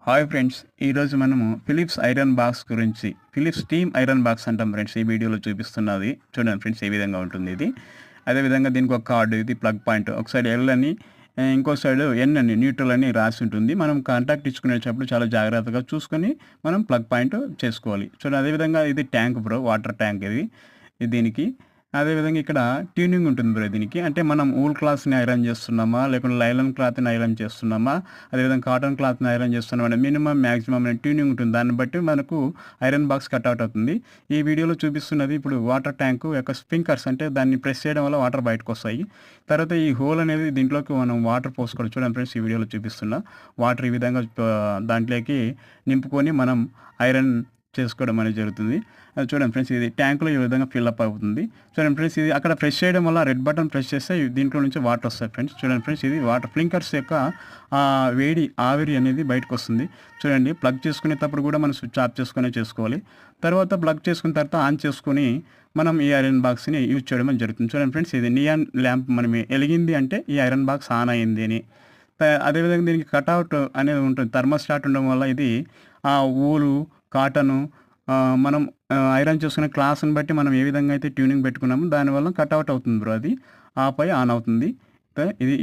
Hi friends, ఈరోజు మనము Philips iron box గురించి ఫిలిప్స్ స్టీమ్ ఐరన్ బాక్స్ అంటాం ఫ్రెండ్స్. ఈ వీడియోలో చూపిస్తున్నది చూడండి ఫ్రెండ్స్, ఏ విధంగా ఉంటుంది ఇది. అదేవిధంగా దీనికి ఒక కార్డు, ఇది ప్లగ్ పాయింట్. ఒక సైడ్ ఎల్ అని, ఇంకో సైడ్ ఎన్ అని, న్యూట్రల్ అని రాసి ఉంటుంది. మనం కాంటాక్ట్ ఇచ్చుకునేటప్పుడు చాలా జాగ్రత్తగా చూసుకొని మనం ప్లగ్ పాయింట్ చేసుకోవాలి. చూడండి, అదేవిధంగా ఇది ట్యాంక్ బ్రో, వాటర్ ట్యాంక్ ఇది దీనికి. అదేవిధంగా ఇక్కడ ట్యూనింగ్ ఉంటుంది బ్రో దీనికి. అంటే మనం ఊల్ క్లాత్ని ఐరన్ చేస్తున్నామా, లేకుంటే లైలన్ క్లాత్ని ఐరన్ చేస్తున్నామా, అదేవిధంగా కాటన్ క్లాత్ని ఐరన్ చేస్తున్నామా అంటే మినిమం మ్యాక్సిమం ట్యూనింగ్ ఉంటుంది. దాన్ని బట్టి మనకు ఐరన్ బాక్స్ కట్అవుట్ అవుతుంది. ఈ వీడియోలో చూపిస్తున్నది ఇప్పుడు వాటర్ ట్యాంక్ యొక్క స్ప్రింకర్స్, అంటే దాన్ని ప్రెస్ చేయడం వల్ల వాటర్ బయటకు వస్తాయి. తర్వాత ఈ హోల్ అనేది దీంట్లోకి మనం వాటర్ పోసుకోవాలి. చూడండి ఫ్రెండ్స్, ఈ వీడియోలో చూపిస్తున్నా వాటర్ ఈ విధంగా దాంట్లోకి నింపుకొని మనం ఐరన్ చేసుకోవడం అనేది జరుగుతుంది. అది చూడండి ఫ్రెండ్స్, ఇది ట్యాంకులో ఈ విధంగా ఫిల్అప్ అవుతుంది. చూడండి ఫ్రెండ్స్, ఇది అక్కడ ప్రెస్ చేయడం వల్ల రెడ్ బటన్ ప్రెస్ చేస్తే దీంట్లో నుంచి వాటర్ వస్తాయి ఫ్రెండ్స్. చూడండి ఫ్రెండ్స్, ఇది వాటర్ ఫ్లింకర్స్ యొక్క వేడి ఆవిరి అనేది బయటకు వస్తుంది. చూడండి, ప్లగ్ చేసుకునేటప్పుడు కూడా మనం స్విచ్ ఆఫ్ చేసుకునే చేసుకోవాలి. తర్వాత ప్లగ్ చేసుకున్న తర్వాత ఆన్ చేసుకొని మనం ఈ ఐరన్ బాక్స్ని యూజ్ చేయడం అనేది జరుగుతుంది. చూడండి ఫ్రెండ్స్, ఇది నియాన్ ల్యాంప్ మనం వెలిగింది అంటే ఈ ఐరన్ బాక్స్ ఆన్ అయింది అని. అదేవిధంగా దీనికి కట్అవుట్ అనేది ఉంటుంది. థర్మోస్టాట్ ఉండడం వల్ల ఇది ఊలు, కాటను, మనం ఐరన్ చేసుకునే క్లాస్ని బట్టి మనం ఏ విధంగా అయితే ట్యూనింగ్ పెట్టుకున్నామో దానివల్ల కట్అవుట్ అవుతుంది బ్రో. అది ఆఫ్ అయ్యి ఆన్ అవుతుంది. ఇది